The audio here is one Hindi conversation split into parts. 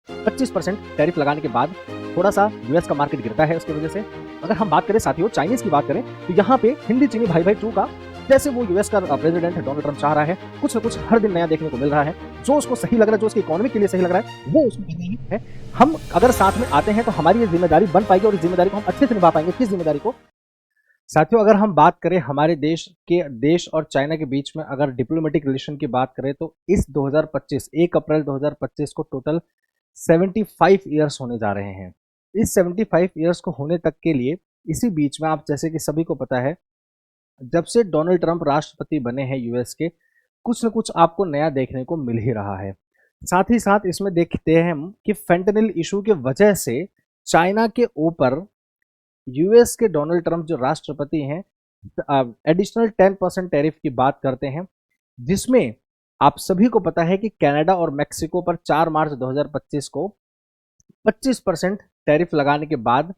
25% टैरिफ लगाने के बाद थोड़ा सा यूएस का मार्केट गिरता है उसकी वजह से। अगर हम बात करें साथियों चाइनीज की बात करें तो यहाँ पे हिंदी चीनी भाई भाई 2 का जैसे वो यूएस का प्रेसिडेंट डोनाल्ड ट्रंप चाह रहा है, कुछ न कुछ हर दिन नया देखने को मिल रहा है। जो उसको सही लग रहा है, जो उसकी इकोनॉमी के लिए सही लग रहा है, वो उसको करना ही है। हम अगर साथ में आते हैं तो हमारी ये जिम्मेदारी बन पाएगी और इस जिम्मेदारी को हम अच्छे से निभा पाएंगे। किस जिम्मेदारी को साथियों? अगर हम बात करें हमारे देश और चाइना के बीच में अगर डिप्लोमेटिक रिलेशन की बात करें तो इस 2025 1 अप्रैल 2025 को टोटल 75 ईयर्स होने जा रहे हैं। इस 75 ईयर्स को होने तक के लिए इसी बीच में आप जैसे कि सभी को पता है, जब से डोनाल्ड ट्रंप राष्ट्रपति बने हैं यूएस के, कुछ न कुछ आपको नया देखने को मिल ही रहा है। साथ ही साथ इसमें देखते हैं हम कि फेंटेनिल इशू के वजह से चाइना के ऊपर यूएस के डोनाल्ड ट्रंप जो राष्ट्रपति हैं एडिशनल 10% टैरिफ की बात करते हैं, जिसमें आप सभी को पता है कि कनाडा और मेक्सिको पर 4 मार्च 2025 को 25% टैरिफ लगाने के बाद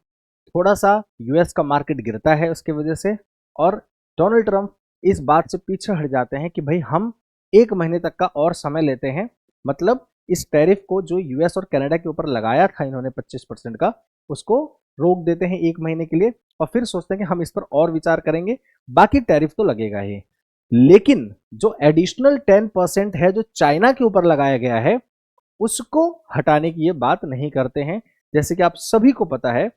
थोड़ा सा यूएस का मार्केट गिरता है उसकी वजह से, और डोनाल्ड ट्रंप इस बात से पीछे हट जाते हैं कि भाई हम 1 महीने तक का और समय लेते हैं। मतलब इस टैरिफ को जो यूएस और कनाडा के ऊपर लगाया था इन्होंने 25% का, उसको रोक देते हैं 1 महीने के लिए और फिर सोचते हैं कि हम इस पर और विचार करेंगे, बाकी टैरिफ तो लगेगा ही। लेकिन जो एडिशनल 10% है जो चाइना के ऊपर लगाया गया है, उसको हटाने की ये बात नहीं करते हैं। जैसे कि आप सभी को पता है,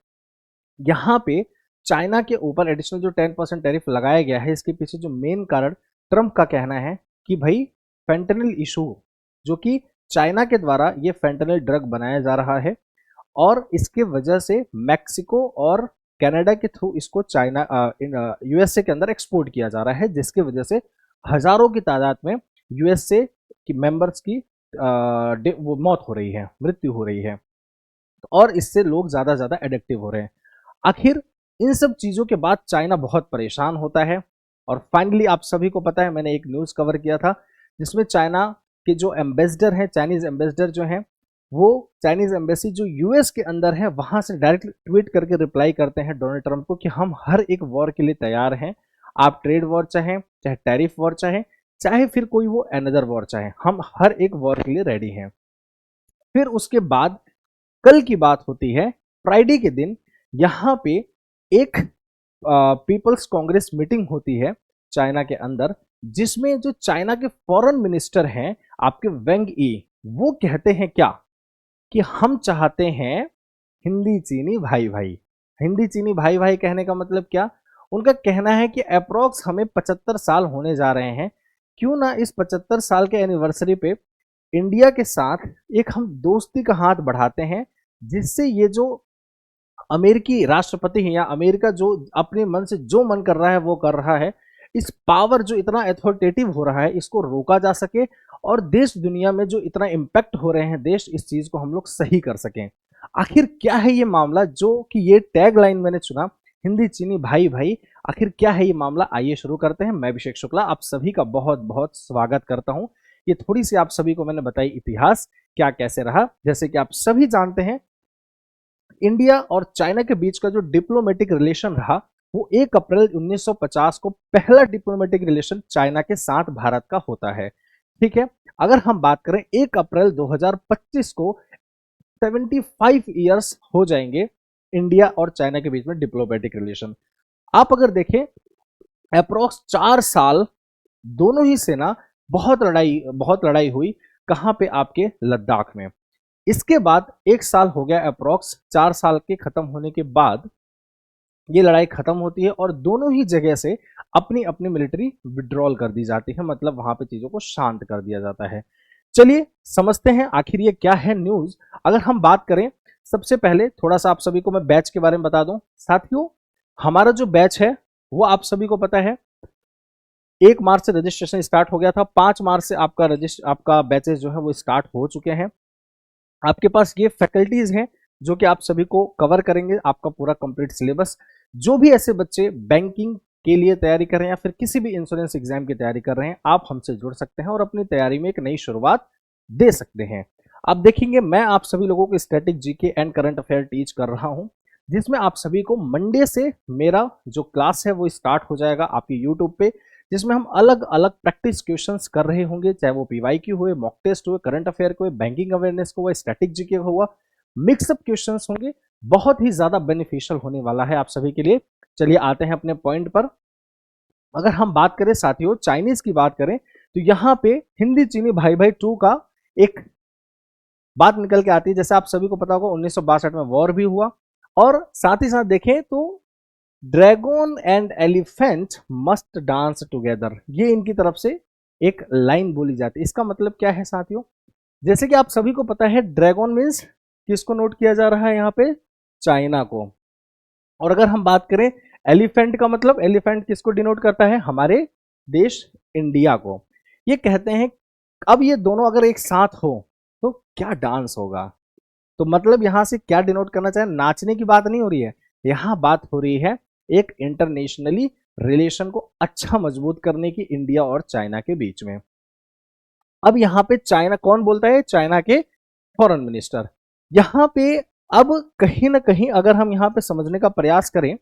यहाँ पे चाइना के ऊपर एडिशनल जो 10% टैरिफ लगाया गया है, इसके पीछे जो मेन कारण ट्रंप का कहना है कि भाई फेंटेनिल इशू, जो कि चाइना के द्वारा ये फेंटेनिल ड्रग बनाया जा रहा है और इसके वजह से मैक्सिको और कनाडा के थ्रू इसको चाइना यूएसए के अंदर एक्सपोर्ट किया जा रहा है, जिसकी वजह से हजारों की तादाद में यूएसए की मेंबर्स की वो मौत हो रही है, मृत्यु हो रही है और इससे लोग ज़्यादा ज़्यादा एडिक्टिव हो रहे हैं। आखिर इन सब चीज़ों के बाद चाइना बहुत परेशान होता है और फाइनली आप सभी को पता है, मैंने एक न्यूज़ कवर किया था जिसमें चाइना के जो एम्बेसडर हैं, चाइनीज़ एम्बेसडर जो हैं, वो चाइनीज़ एम्बेसी जो यूएस के अंदर है वहाँ से डायरेक्ट ट्वीट करके रिप्लाई करते हैं डोनाल्ड ट्रंप को कि हम हर एक वॉर के लिए तैयार हैं। आप ट्रेड वॉर चाहें, चाहे टैरिफ वॉर चाहें, चाहे फिर कोई वो अनदर वॉर चाहें, हम हर एक वॉर के लिए रेडी हैं। फिर उसके बाद कल की बात होती है, फ्राइडे के दिन यहाँ पे एक पीपल्स कांग्रेस मीटिंग होती है चाइना के अंदर, जिसमें जो चाइना के फॉरेन मिनिस्टर हैं आपके वेंग ई, वो कहते हैं क्या कि हम चाहते हैं हिंदी चीनी भाई भाई। हिंदी चीनी भाई भाई कहने का मतलब क्या? उनका कहना है कि अप्रोक्स हमें 75 साल होने जा रहे हैं, क्यों ना इस 75 साल के एनिवर्सरी पे इंडिया के साथ एक हम दोस्ती का हाथ बढ़ाते हैं, जिससे ये जो अमेरिकी राष्ट्रपति है या अमेरिका जो अपने मन से जो मन कर रहा है वो कर रहा है, इस पावर जो इतना अथॉरिटेटिव हो रहा है इसको रोका जा सके और देश दुनिया में जो इतना इम्पैक्ट हो रहे हैं देश, इस चीज को हम लोग सही कर सकें। आखिर क्या है ये मामला जो कि ये टैग लाइन मैंने चुना, हिंदी चीनी भाई भाई, आखिर क्या है ये मामला? आइए शुरू करते हैं। मैं अभिषेक शुक्ला आप सभी का बहुत बहुत स्वागत करता हूं। ये थोड़ी सी आप सभी को मैंने बताई इतिहास क्या कैसे रहा। जैसे कि आप सभी जानते हैं, इंडिया और चाइना के बीच का जो डिप्लोमेटिक रिलेशन रहा वो 1 अप्रैल 1950 को पहला डिप्लोमेटिक रिलेशन चाइना के साथ भारत का होता है। ठीक है, अगर हम बात करें 1 अप्रैल 2025 को 75 ईयर्स हो जाएंगे इंडिया और चाइना के बीच में डिप्लोमेटिक रिलेशन। आप अगर देखें अप्रोक्स 4 साल दोनों ही सेना बहुत लड़ाई हुई। कहां पे? आपके लद्दाख में। इसके बाद 1 साल हो गया अप्रोक्स, 4 साल के खत्म होने के बाद ये लड़ाई खत्म होती है और दोनों ही जगह से अपनी अपनी मिलिट्री विड्रॉल कर दी जाती है, मतलब वहां पे चीजों को शांत कर दिया जाता है। चलिए समझते हैं आखिर ये क्या है न्यूज। अगर हम बात करें, सबसे पहले थोड़ा सा आप सभी को मैं बैच के बारे में बता दूं। साथियों, हमारा जो बैच है वो आप सभी को पता है 1 मार्च से रजिस्ट्रेशन स्टार्ट हो गया था। 5 मार्च से आपका बैचेस जो है वो स्टार्ट हो चुके हैं। आपके पास ये फैकल्टीज हैं जो कि आप सभी को कवर करेंगे आपका पूरा कंप्लीट सिलेबस। जो भी ऐसे बच्चे बैंकिंग के लिए तैयारी कर रहे हैं या फिर किसी भी इंश्योरेंस एग्जाम की तैयारी कर रहे हैं, आप हमसे जुड़ सकते हैं और अपनी तैयारी में एक नई शुरुआत दे सकते हैं। आप देखेंगे मैं आप सभी लोगों को static GK and current affair teach कर रहा हूं, जिसमें आप सभी को मंडे से मेरा जो क्लास है वो स्टार्ट हो जाएगा आपके यूट्यूब पे। जिसमें हम अलग अलग प्रैक्टिस क्वेश्चंस कर रहे होंगे, चाहे वो पीवाईक्यू हुए, मॉक टेस्ट हुए, करंट अफेयर को, बैंकिंग अवेयरनेस को हुआ, स्टैटिक जीके हुआ, मिक्सअप क्वेश्चंस होंगे। बहुत ही ज्यादा बेनिफिशियल होने वाला है आप सभी के लिए। चलिए आते हैं अपने पॉइंट पर। अगर हम बात करें साथियों चाइनीज की बात करें, तो यहाँ पे हिंदी चीनी भाई भाई 2 का एक बात निकल के आती है। जैसे आप सभी को पता होगा 1962 में वॉर भी हुआ, और साथ ही साथ देखें तो dragon and elephant must dance together, ये इनकी तरफ से एक लाइन बोली जाती है। इसका मतलब क्या है साथियों, जैसे कि आप सभी को पता है ड्रैगन मीन्स किसको नोट किया जा रहा है यहाँ पे, चाइना को। और अगर हम बात करें एलिफेंट का मतलब, एलिफेंट किसको डिनोट करता है, हमारे देश इंडिया को। ये कहते हैं अब ये दोनों अगर एक साथ हो तो क्या डांस होगा। तो मतलब यहां से क्या डिनोट करना चाहे, नाचने की बात नहीं हो रही है, यहां बात हो रही है एक इंटरनेशनली रिलेशन को अच्छा मजबूत करने की इंडिया और चाइना के बीच में। अब यहाँ पे चाइना कौन बोलता है, चाइना के फॉरेन मिनिस्टर। यहाँ पे अब कहीं ना कहीं अगर हम यहाँ पे समझने का प्रयास करें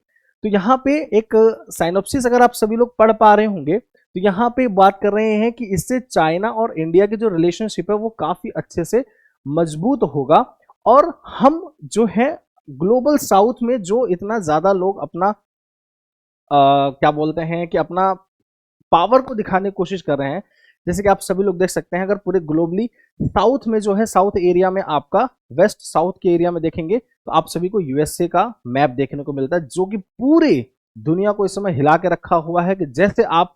तो यहाँ पे एक साइनोप्सिस अगर आप सभी लोग पढ़ पा रहे होंगे, तो यहाँ पे बात कर रहे हैं कि इससे चाइना और इंडिया की जो रिलेशनशिप है वो काफी अच्छे से मजबूत होगा। और हम जो है ग्लोबल साउथ में जो इतना ज्यादा लोग अपना क्या बोलते हैं कि अपना पावर को दिखाने की कोशिश कर रहे हैं, जैसे कि आप सभी लोग देख सकते हैं अगर पूरे ग्लोबली साउथ में जो है, साउथ एरिया में आपका वेस्ट साउथ के एरिया में देखेंगे तो आप सभी को यूएसए का मैप देखने को मिलता है, जो कि पूरे दुनिया को इस समय हिला के रखा हुआ है कि जैसे आप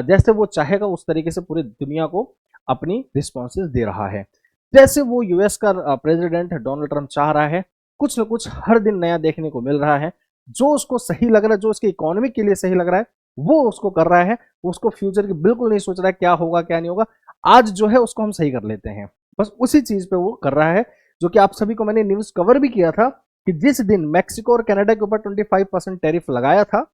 जैसे वो चाहेगा उस तरीके से पूरी दुनिया को अपनी रिस्पॉन्सेज दे रहा है। जैसे वो यूएस का प्रेसिडेंट डोनाल्ड ट्रंप चाह रहा है, कुछ न कुछ हर दिन नया देखने को मिल रहा है। जो उसको सही लग रहा है, जो उसके इकोनॉमी के लिए सही लग रहा है वो उसको कर रहा है। उसको फ्यूचर की बिल्कुल नहीं सोच रहा है क्या होगा क्या नहीं होगा, आज जो है उसको हम सही कर लेते हैं, बस उसी चीज पे वो कर रहा है। जो कि आप सभी को मैंने न्यूज कवर भी किया था कि जिस दिन मैक्सिको और कनाडा के ऊपर 25% टैरिफ लगाया था,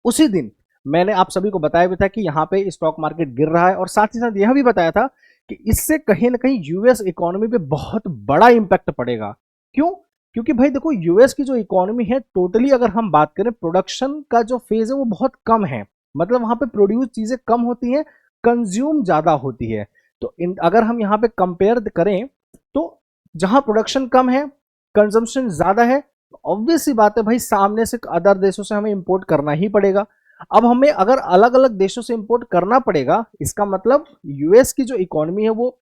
उसी दिन मैंने आप सभी को बताया भी था कि यहाँ पे स्टॉक मार्केट गिर रहा है, और साथ ही साथ यह भी बताया था कि इससे कहीं ना कहीं यूएस इकोनॉमी पे बहुत बड़ा इंपैक्ट पड़ेगा। क्यों, क्योंकि भाई देखो यूएस की जो इकोनॉमी है टोटली अगर हम बात करें प्रोडक्शन का जो फेज है वो बहुत कम है, मतलब वहां पे प्रोड्यूस चीजें कम होती हैं, कंज्यूम ज्यादा होती है। तो अगर हम यहाँ पे कंपेयर करें तो जहां प्रोडक्शन कम है, कंजम्पशन ज्यादा है, ऑब्वियस सी बात है भाई सामने से अदर देशों से हमें इंपोर्ट करना ही पड़ेगा। अब हमें अगर अलग अलग देशों से इंपोर्ट करना पड़ेगा, इसका मतलब यूएस की जो इकोनॉमी है वो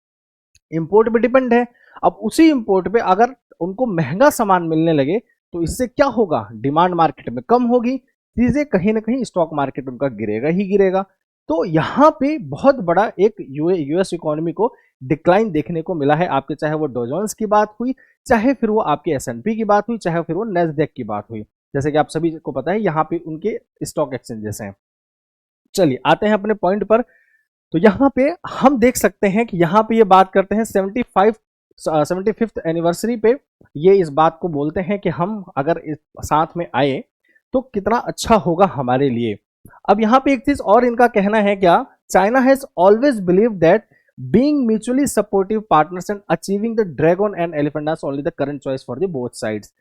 इंपोर्ट पे डिपेंड है। अब उसी इंपोर्ट पे अगर उनको महंगा सामान मिलने लगे तो इससे क्या होगा, डिमांड मार्केट में कम होगी, चीजें कहीं ना कहीं स्टॉक मार्केट उनका गिरेगा ही गिरेगा। तो यहाँ पे बहुत बड़ा एक यूएस इकोनॉमी को डिक्लाइन देखने को मिला है आपके, चाहे वो डोजोन्स की बात हुई, चाहे फिर वो आपके एसएनपी की बात हुई, चाहे फिर वो नेस्डेक की बात हुई, जैसे कि आप सभी को पता है यहाँ पे उनके स्टॉक एक्सचेंजेस हैं। चलिए आते हैं अपने पॉइंट पर। तो यहाँ पे हम देख सकते हैं कि यहाँ पे ये बात करते हैं 75th एनिवर्सरी पे, ये इस बात को बोलते हैं कि हम अगर इस साथ में आए तो कितना अच्छा होगा हमारे लिए। अब यहाँ पे एक चीज और इनका कहना है क्या, China has always believe that being mutually supportive partners and achieving the dragon and elephant only the current choice for the both sides.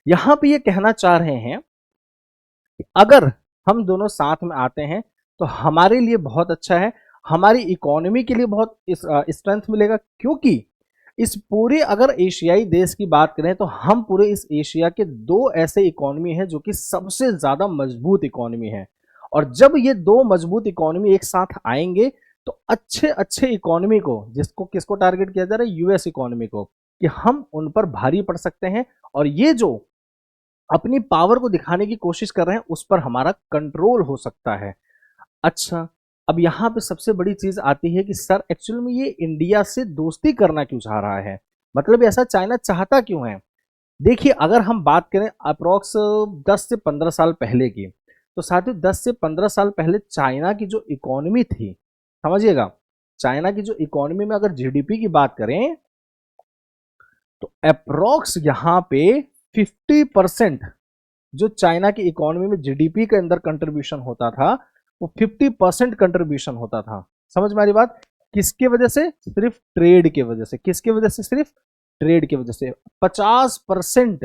यहाँ पे ये कहना चाह रहे हैं कि अगर हम दोनों साथ में आते हैं तो हमारे लिए बहुत अच्छा है, हमारी इकोनॉमी के लिए बहुत स्ट्रेंथ मिलेगा। क्योंकि इस पूरे अगर एशियाई देश की बात करें तो हम पूरे इस एशिया के दो ऐसे इकोनॉमी हैं जो कि सबसे ज्यादा मजबूत इकोनॉमी है। और जब ये दो मजबूत इकोनॉमी एक साथ आएंगे तो अच्छे अच्छे इकोनॉमी को, जिसको किसको टारगेट किया जा रहा है, यूएस इकोनॉमी को, कि हम उन पर भारी पड़ सकते हैं। और ये जो अपनी पावर को दिखाने की कोशिश कर रहे हैं उस पर हमारा कंट्रोल हो सकता है। अच्छा, अब यहाँ पे सबसे बड़ी चीज आती है कि सर एक्चुअल में ये इंडिया से दोस्ती करना क्यों चाह रहा है, मतलब ऐसा चाइना चाहता क्यों है। देखिए अगर हम बात करें अप्रोक्स 10 से 15 साल पहले की, तो साथियों 10 से 15 साल पहले चाइना की जो इकोनॉमी थी, समझिएगा, चाइना की जो इकोनॉमी में अगर जीडीपी की बात करें तो अप्रोक्स यहाँ पे 50% जो चाइना की इकोनॉमी में जीडीपी के अंदर कंट्रीब्यूशन होता था वो 50% कंट्रीब्यूशन होता था। समझ में आ रही बात, किसके वजह से, सिर्फ ट्रेड के वजह से, किसके वजह से, सिर्फ ट्रेड की वजह से 50%।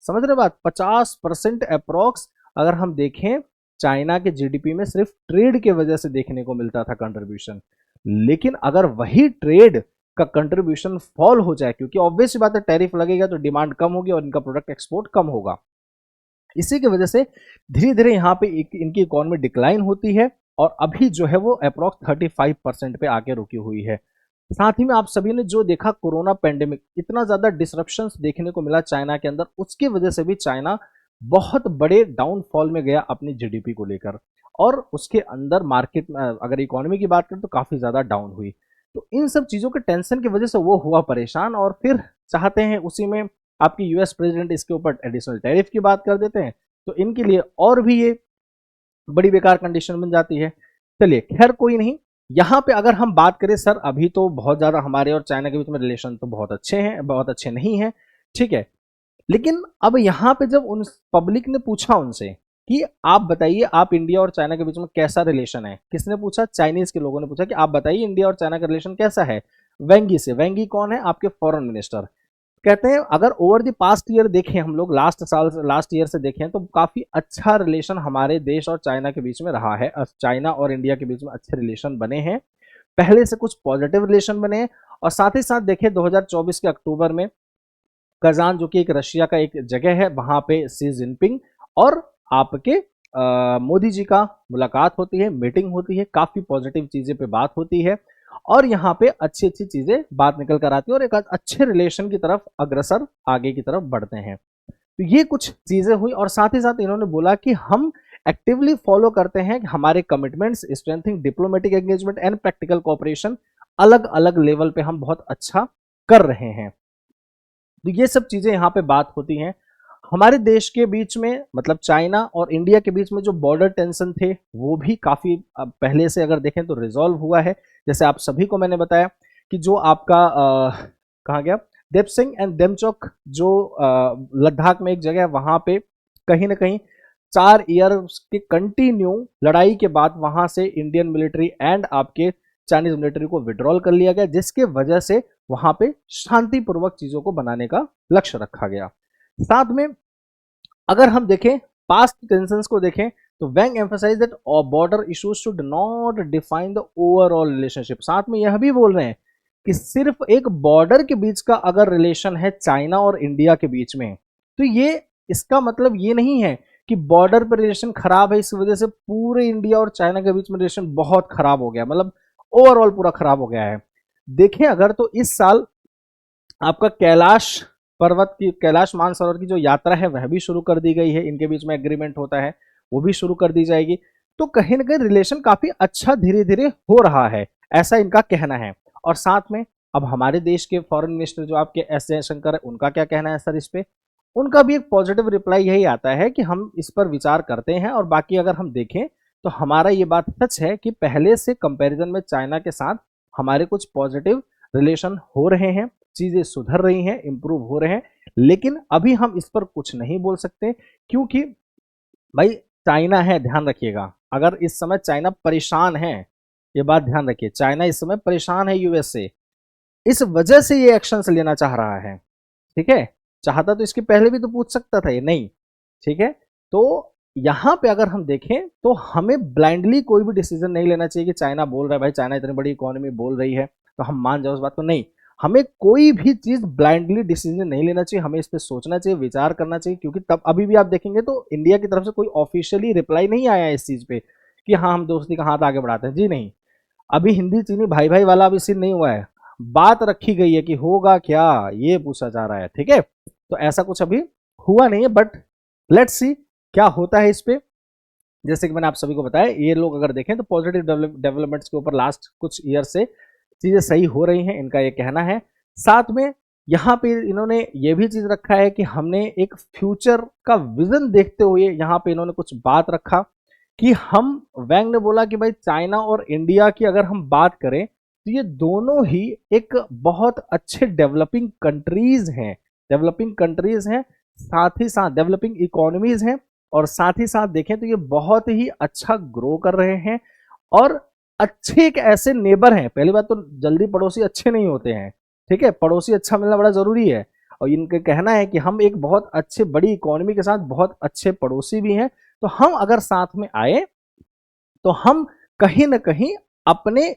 समझ रहे बात, 50% अप्रोक्स अगर हम देखें चाइना के जीडीपी में सिर्फ ट्रेड के वजह से देखने को मिलता था कंट्रीब्यूशन। लेकिन अगर वही ट्रेड का कंट्रीब्यूशन फॉल हो जाए, क्योंकि ऑब्वियस बात है टैरिफ लगेगा तो डिमांड कम होगी और इनका प्रोडक्ट एक्सपोर्ट कम होगा, इसी की वजह से धीरे धीरे यहाँ पे इनकी इकोनॉमी डिक्लाइन होती है और अभी जो है वो अप्रॉक्स 35% पे आके रुकी हुई है। साथ ही में आप सभी ने जो देखा कोरोना पेंडेमिक, इतना ज्यादा डिसरप्शंस देखने को मिला चाइना के अंदर, उसकी वजह से भी चाइना बहुत बड़े डाउनफॉल में गया अपनी जीडीपी को लेकर, और उसके अंदर मार्केट में अगर इकोनॉमी की बात करें तो काफी ज्यादा डाउन हुई। तो इन सब चीजों के टेंशन की वजह से वो हुआ परेशान, और फिर चाहते हैं उसी में आपकी यूएस प्रेसिडेंट इसके ऊपर एडिशनल टैरिफ की बात कर देते हैं, तो इनके लिए और भी ये बड़ी बेकार कंडीशन बन जाती है। चलिए खैर कोई नहीं, यहाँ पे अगर हम बात करें सर, अभी तो बहुत ज़्यादा हमारे और चाइना के बीच में रिलेशन तो बहुत अच्छे हैं, बहुत अच्छे नहीं हैं, ठीक है। लेकिन अब यहाँ पे जब उन पब्लिक ने पूछा उनसे कि आप बताइए आप इंडिया और चाइना के बीच में कैसा रिलेशन है, किसने पूछा? चाइनीज के लोगों ने पूछा कि आप बताइए इंडिया और चाइना का रिलेशन कैसा है वेंगी से। वेंगी कौन है? आपके फॉरेन मिनिस्टर। कहते हैं अगर ओवर द पास्ट ईयर देखें हम लोग, लास्ट ईयर से देखें तो काफी अच्छा रिलेशन हमारे देश और चाइना के बीच में रहा है। चाइना और इंडिया के बीच में अच्छे रिलेशन बने हैं, पहले से कुछ पॉजिटिव रिलेशन बने हैं। और साथ ही साथ देखें 2024 के अक्टूबर में कजान, जो कि एक रशिया का एक जगह है, वहां पे शी जिनपिंग और आपके मोदी जी का मुलाकात होती है, मीटिंग होती है, काफी पॉजिटिव चीजें पे बात होती है और यहाँ पे अच्छी अच्छी चीजें बात निकल कर आती है और एक अच्छे रिलेशन की तरफ अग्रसर आगे की तरफ बढ़ते हैं। तो ये कुछ चीजें हुई और साथ ही साथ इन्होंने बोला कि हम एक्टिवली फॉलो करते हैं कि हमारे commitments, strengthening diplomatic engagement and practical cooperation, अलग अलग लेवल पे हम बहुत अच्छा कर रहे हैं। तो ये सब चीजें यहाँ पे बात होती हैं। हमारे देश के बीच में, मतलब चाइना और इंडिया के बीच में जो बॉर्डर टेंशन थे वो भी काफी पहले से अगर देखें तो रिजॉल्व हुआ है। जैसे आप सभी को मैंने बताया कि जो आपका कहा गया देपसिंग एंड डेमचौक, जो लद्दाख में एक जगह है, वहां पे कहीं ना कहीं 4 ईयर के कंटिन्यू लड़ाई के बाद वहां से इंडियन मिलिट्री एंड आपके चाइनीज मिलिट्री को विड्रॉल कर लिया गया, जिसके वजह से वहां पे शांतिपूर्वक चीजों को बनाने का लक्ष्य रखा गया। साथ में अगर हम देखें पास्ट टेंशंस को देखें तो Wang emphasise that border issues should not define the overall relationship. साथ में यह भी बोल रहे हैं कि सिर्फ एक बॉर्डर के बीच का अगर रिलेशन है चाइना और इंडिया के बीच में, तो ये इसका मतलब ये नहीं है कि बॉर्डर पर रिलेशन खराब है इस वजह से पूरे इंडिया और चाइना के बीच में रिलेशन बहुत खराब हो गया, मतलब ओवरऑल पूरा खराब हो गया है। देखें अगर तो इस साल आपका कैलाश मानसरोवर की जो यात्रा है वह भी शुरू कर दी गई है, इनके बीच में एग्रीमेंट होता है वो भी शुरू कर दी जाएगी। तो कहीं ना कहीं रिलेशन काफी अच्छा धीरे धीरे हो रहा है, ऐसा इनका कहना है। और साथ में अब हमारे देश के फॉरेन मिनिस्टर जो आपके एस जयशंकर है, उनका क्या कहना है सर इस पे? उनका भी एक पॉजिटिव रिप्लाई यही आता है कि हम इस पर विचार करते हैं। और बाकी अगर हम देखें तो हमारा ये बात सच है कि पहले से कंपैरिजन में चाइना के साथ हमारे कुछ पॉजिटिव रिलेशन हो रहे हैं, चीजें सुधर रही हैं, इंप्रूव हो रहे हैं। लेकिन अभी हम इस पर कुछ नहीं बोल सकते क्योंकि भाई चाइना है, ध्यान रखिएगा। अगर इस समय चाइना परेशान है, ये बात ध्यान रखिए, चाइना इस समय परेशान है यूएस से, इस वजह से ये एक्शंस लेना चाह रहा है। ठीक है, चाहता तो इसके पहले भी तो पूछ सकता था ये, नहीं। ठीक है, तो यहां पे अगर हम देखें तो हमें ब्लाइंडली कोई भी डिसीजन नहीं लेना चाहिए कि चाइना बोल रहा है, भाई चाइना इतनी बड़ी इकोनॉमी बोल रही है तो हम मान जाओ उस बात को, नहीं। हमें कोई भी चीज ब्लाइंडली डिसीजन नहीं लेना चाहिए, हमें इस पर सोचना चाहिए, विचार करना चाहिए। क्योंकि तब अभी भी आप देखेंगे तो इंडिया की तरफ से कोई ऑफिशियली रिप्लाई नहीं आया है इस चीज पे कि हाँ हम दोस्ती का हाथ आगे बढ़ाते हैं, जी नहीं। अभी हिंदी चीनी भाई भाई वाला अभी सीन नहीं हुआ है, बात रखी गई है कि होगा क्या ये पूछा जा रहा है। ठीक है, तो ऐसा कुछ अभी हुआ नहीं है, बट लेट्स सी क्या होता है इस पे। जैसे कि मैंने आप सभी को बताया, ये लोग अगर देखें तो पॉजिटिव डेवलपमेंट्स के ऊपर लास्ट कुछ ईयर से चीजें सही हो रही हैं, इनका ये कहना है। साथ में यहाँ पे इन्होंने ये भी चीज रखा है कि हमने एक फ्यूचर का विजन देखते हुए यहाँ पे इन्होंने कुछ बात रखा कि हम, वैंग ने बोला कि भाई चाइना और इंडिया की अगर हम बात करें तो ये दोनों ही एक बहुत अच्छे डेवलपिंग कंट्रीज हैं, साथ ही साथ डेवलपिंग इकोनॉमीज हैं, और साथ ही साथ देखें तो ये बहुत ही अच्छा ग्रो कर रहे हैं और अच्छे एक ऐसे नेबर हैं। पहली बात तो जल्दी पड़ोसी अच्छे नहीं होते हैं, ठीक है, पड़ोसी अच्छा मिलना बड़ा जरूरी है। और इनका कहना है कि हम एक बहुत अच्छे बड़ी इकोनॉमी के साथ बहुत अच्छे पड़ोसी भी हैं, तो हम अगर साथ में आए तो हम कहीं न कहीं अपने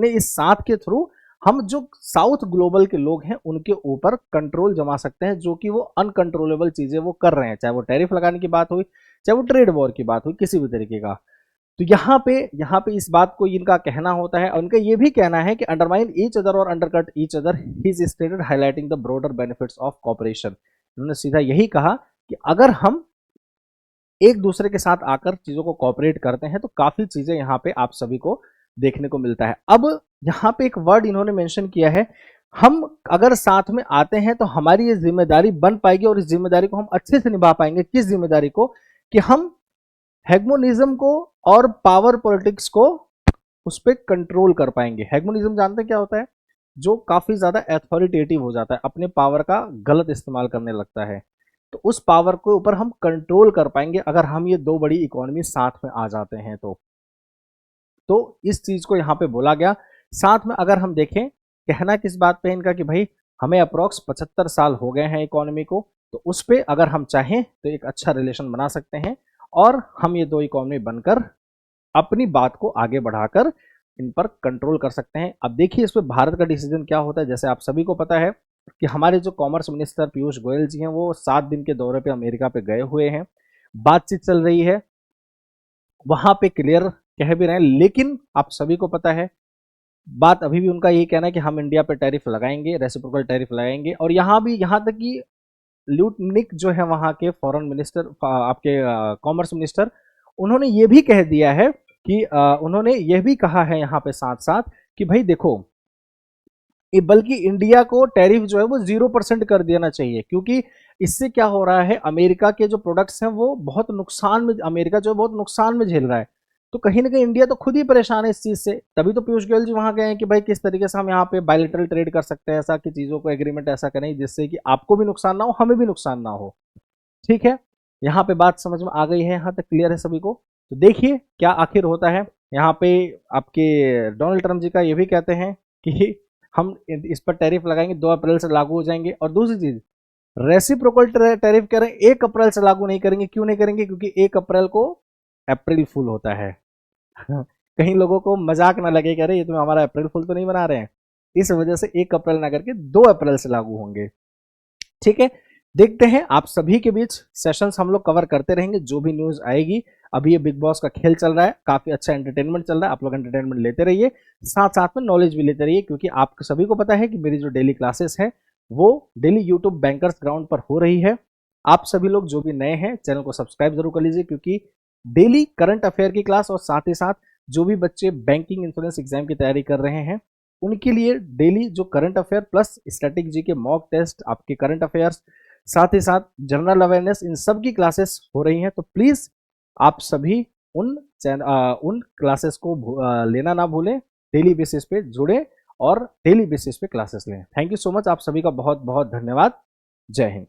इस साथ के थ्रू हम जो साउथ ग्लोबल के लोग हैं उनके ऊपर कंट्रोल जमा सकते हैं, जो कि वो अनकंट्रोलेबल चीजें वो कर रहे हैं, चाहे वो टैरिफ लगाने की बात हुई, चाहे वो ट्रेड वॉर की बात हुई, किसी भी तरीके का। तो यहाँ पे इस बात को इनका कहना होता है, और उनका ये भी कहना है कि अंडरमाइन ईच अदर और undercut each other, he is stated highlighting the broader benefits of corporation. उन्होंने सीधा यही कहा कि अगर हम एक दूसरे के साथ आकर चीजों को कॉपरेट करते हैं तो काफी चीजें यहाँ पे आप सभी को देखने को मिलता है। अब यहाँ पे एक वर्ड इन्होंने मेंशन किया है, हम अगर साथ में आते हैं तो हमारी ये जिम्मेदारी बन पाएगी और इस जिम्मेदारी को हम अच्छे से निभा पाएंगे। किस जिम्मेदारी को? कि हम हेगमोनिज्म को और पावर पॉलिटिक्स को उस पर कंट्रोल कर पाएंगे। हेगमोनिज्म जानते हैं क्या होता है? जो काफी ज्यादा अथॉरिटेटिव हो जाता है, अपने पावर का गलत इस्तेमाल करने लगता है। तो उस पावर के ऊपर हम कंट्रोल कर पाएंगे अगर हम ये दो बड़ी इकोनॉमी साथ में आ जाते हैं तो इस चीज को यहाँ पे बोला गया। साथ में अगर हम देखें, कहना किस बात पे इनका कि भाई हमें अप्रोक्स 75 साल हो गए हैं इकोनॉमी को, तो उस पर अगर हम चाहें तो एक अच्छा रिलेशन बना सकते हैं और हम ये दो इकोनॉमी बनकर अपनी बात को आगे बढ़ाकर इन पर कंट्रोल कर सकते हैं। अब देखिए इस पर भारत का डिसीजन क्या होता है। जैसे आप सभी को पता है कि हमारे जो कॉमर्स मिनिस्टर पीयूष गोयल जी हैं वो 7 दिन के दौरे पे अमेरिका पे गए हुए हैं, बातचीत चल रही है, वहां पे क्लियर कह भी रहे हैं, लेकिन आप सभी को पता है बात अभी भी उनका यही कहना है कि हम इंडिया पे टैरिफ लगाएंगे, रेसिप्रोकल टैरिफ लगाएंगे। और यहाँ तक कि ल्यूटनिक जो है वहां के फॉरेन मिनिस्टर, आपके कॉमर्स मिनिस्टर, उन्होंने ये भी कह दिया है कि उन्होंने ये भी कहा है यहाँ पे साथ साथ कि भाई देखो, बल्कि इंडिया को टैरिफ जो है वो 0% कर देना चाहिए, क्योंकि इससे क्या हो रहा है, अमेरिका के जो प्रोडक्ट्स हैं वो बहुत नुकसान में, अमेरिका जो बहुत नुकसान में झेल रहा है। तो कहीं ना कहीं इंडिया तो खुद ही परेशान है इस चीज से। तभी तो पीयूष गोयल जी वहां गए हैं कि भाई किस तरीके से हम यहाँ पे बायलैटरल ट्रेड कर सकते हैं, ऐसा कि चीजों को एग्रीमेंट ऐसा करें जिससे कि आपको भी नुकसान ना हो, हमें भी नुकसान ना हो। ठीक है, यहाँ पे बात समझ में आ गई है, यहाँ तक क्लियर है सभी को। तो देखिए क्या आखिर होता है। यहाँ पे आपके डोनाल्ड ट्रम्प जी का ये भी कहते हैं कि हम इस पर टैरिफ लगाएंगे, 2 अप्रैल से लागू हो जाएंगे। और दूसरी चीज, रेसिप्रोकल टैरिफ करें 1 अप्रैल से लागू नहीं करेंगे। क्यों नहीं करेंगे? क्योंकि 1 अप्रैल को अप्रैल फूल होता है। कहीं लोगों को मजाक ना लगे, कह रहे ये तुम हमारा अप्रैल फूल तो नहीं बना रहे हैं, इस वजह से 1 अप्रैल ना करके 2 अप्रैल से लागू होंगे। ठीक है, देखते हैं, आप सभी के बीच सेशंस हम लोग कवर करते रहेंगे, जो भी न्यूज आएगी। अभी ये बिग बॉस का खेल चल रहा है, काफी अच्छा एंटरटेनमेंट चल रहा है, आप लोग एंटरटेनमेंट लेते रहिए, साथ साथ में नॉलेज भी लेते रहिए, क्योंकि आप सभी को पता है कि मेरी जो डेली क्लासेस है वो डेली यूट्यूब बैंकर्स ग्राउंड पर हो रही है। आप सभी लोग जो भी नए हैं चैनल को सब्सक्राइब जरूर कर लीजिए, क्योंकि डेली करंट अफेयर की क्लास और साथ ही साथ जो भी बच्चे बैंकिंग इंश्योरेंस एग्जाम की तैयारी कर रहे हैं उनके लिए डेली जो current affair plus static G के मॉक टेस्ट, आपके करंट अफेयर्स, साथ ही साथ जनरल अवेयरनेस, इन सब की क्लासेस हो रही हैं। तो प्लीज आप सभी उन क्लासेस को लेना ना भूलें, डेली बेसिस पे जुड़े और डेली बेसिस पे क्लासेस लें। थैंक यू सो मच, आप सभी का बहुत बहुत धन्यवाद। जय हिंद।